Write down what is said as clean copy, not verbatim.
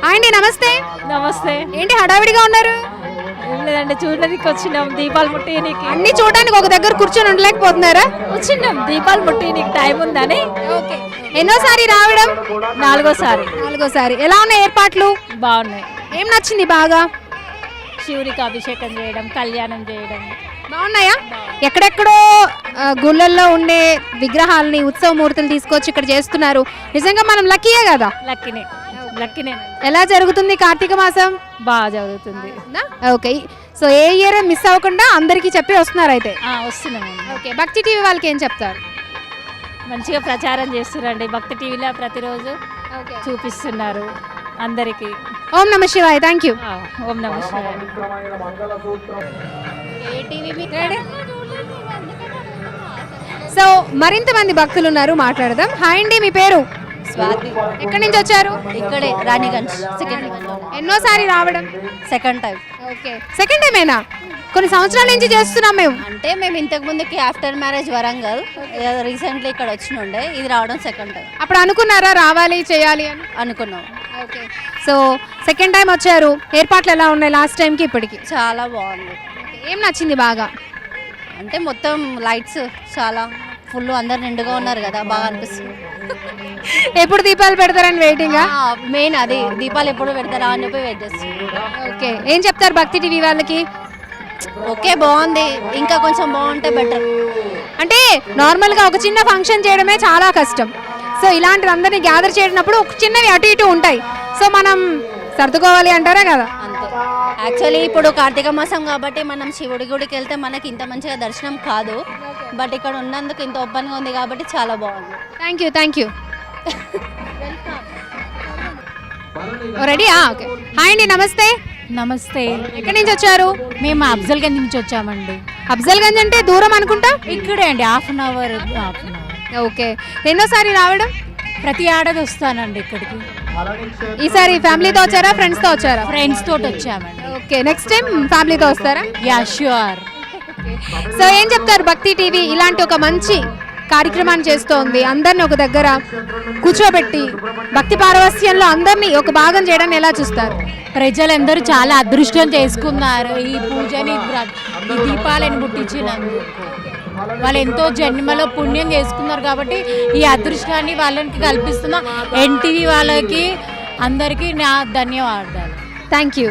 అండి నమస్తే. నమస్తే. ఏంటి హడావిడిగా ఉన్నారు? ఏం లేదండి, చూడడానికి వచ్చినాం దీపాలు ముట్టియనికి. అన్ని చూడడానికి ఒక దగ్గర కూర్చొని ఉండలేకపోతున్నారా? వచ్చినాం దీపాలు ముట్టియనికి టైం ఉందని. ఓకే. ఎన్నోసారి రావడం? నాలుగోసారి. ఎలా ఉన్నాయి ఏర్పాట్లు? బాగున్నాయి. ఏం నచ్చింది బాగా? శివుడికి అభిషేకం చేయడం, కళ్యాణం చేయడం బాగున్నాయా? ఎక్కడెక్కడో గుళ్ళల్లో ఉండే విగ్రహాలని ఉత్సవమూర్తులు తీసుకొచ్చి ఇక్కడ చేస్తున్నారు. నిజంగా మనం లక్కీయే కదా. లక్కీనే. ఎలా జరుగుతుంది కార్తీక మాసం? బాగా జరుగుతుంది. ఓకే. సో ఏ ఇయర్ మిస్ అవ్వకుండా అందరికీ చెప్పి వస్తున్నారు అయితే. వస్తున్నాము. ఓకే. భక్తి టీవీ వాళ్ళకి ఏం చెప్తారు? మంచిగా ప్రచారం చేస్తున్నారండి. భక్తి టీవీలో ప్రతిరోజు చూపిస్తున్నారు అందరికి. ఓం నమ శివాయ. Thank you. ఓం నమ శివాయ. సో మరింత మంది భక్తులు ఉన్నారు, మాట్లాడదాం. హాయ్ అండి, మీ పేరు? స్వాతి. ఎక్కడి నుంచి వచ్చారు? ఇక్కడే రాణిగంజ్. సెకండ్ ఎన్నోసారి రావడం? Second time. ఓకే. సెకండ్ టైమేనా? కొన్ని సంవత్సరాల నుంచి చేస్తున్నాం మేము. అంటే మేము ఇంతకు ముందుకి ఆఫ్టర్ మ్యారేజ్ వరంగల్, రీసెంట్లీ ఇక్కడ వచ్చినుండే, ఇది రావడం సెకండ్ టైం. అప్పుడు అనుకున్నారా రావాలి చేయాలి అని? అనుకున్నాం. ఓకే. సో సెకండ్ టైం వచ్చారు, ఏర్పాట్లు ఎలా ఉన్నాయి లాస్ట్ టైంకి ఇప్పటికి? చాలా బాగుంది. ఏం నచ్చింది బాగా? అంటే మొత్తం లైట్స్ చాలా ఫుల్, అందరు నిండుగా ఉన్నారు కదా, బాగా అనిపిస్తుంది. ఎప్పుడు దీపాలు పెడతారని వెయిటింగా? మెయిన్ అది, దీపాలు ఎప్పుడు పెడతారా అని చెప్పి వెయిట్ చేస్తుంది. ఓకే. ఏం చెప్తారు భక్తి టీవీ వాళ్ళకి? ఓకే, బాగుంది, ఇంకా కొంచెం బాగుంటే బెటర్. అంటే నార్మల్గా ఒక చిన్న ఫంక్షన్ చేయడమే చాలా కష్టం. సో ఇలాంటి అందరినీ గ్యాదర్ చేయనప్పుడు ఒక చిన్నవి అటు ఇటు ఉంటాయి. సో మనం సర్దుకోవాలి అంటారా కదా? అంతే. యాక్చువల్లీ ఇప్పుడు కార్తీక మాసం కాబట్టి మనం శివుడి గుడికి వెళ్తే మనకి ఇంత మంచిగా దర్శనం కాదు, బట్ ఇక్కడ ఉన్నందుకు ఇంత ఓపెన్గా ఉంది కాబట్టి చాలా బాగుంది. Thank you. రెడీయా? ఓకే. హాయ్ అండి, నమస్తే. నమస్తే. ఎక్కడి నుంచి వచ్చారు? మేము అఫ్జల్గంజ్ నుంచి వచ్చామండి. అఫ్జల్గంజ్ అంటే దూరం అనుకుంటా? ఇక్కడే అండి, హాఫ్ అన్ అవర్. ఓకే. ఎన్నోసారి రావడం? ప్రతి ఏడాది వస్తానండి ఇక్కడికి. ఈసారి ఫ్యామిలీతో వచ్చారా, ఫ్రెండ్స్తో వచ్చారా? ఫ్రెండ్స్ తోటి వచ్చామండి. ఓకే. నెక్స్ట్ టైం ఫ్యామిలీతో వస్తారా? Yeah, sure. సో ఏం చెప్తారు? భక్తి టీవీ ఇలాంటి ఒక మంచి కార్యక్రమాన్ని చేస్తోంది, అందరిని ఒక దగ్గర కూర్చోబెట్టి భక్తి పారవస్యంలో అందరినీ ఒక భాగం చేయడాన్ని ఎలా చూస్తారు? ప్రజలందరూ చాలా అదృష్టం చేసుకున్నారు ఈ పూజని, ఈ దీపాలను ముట్టించినందుకు. వాళ్ళు ఎంతో జన్మలో పుణ్యం చేసుకున్నారు కాబట్టి ఈ అదృష్టాన్ని వాళ్ళకి కల్పిస్తున్న ఎన్టీవీ వాళ్ళకి అందరికీ నా ధన్యవాదాలు. Thank you.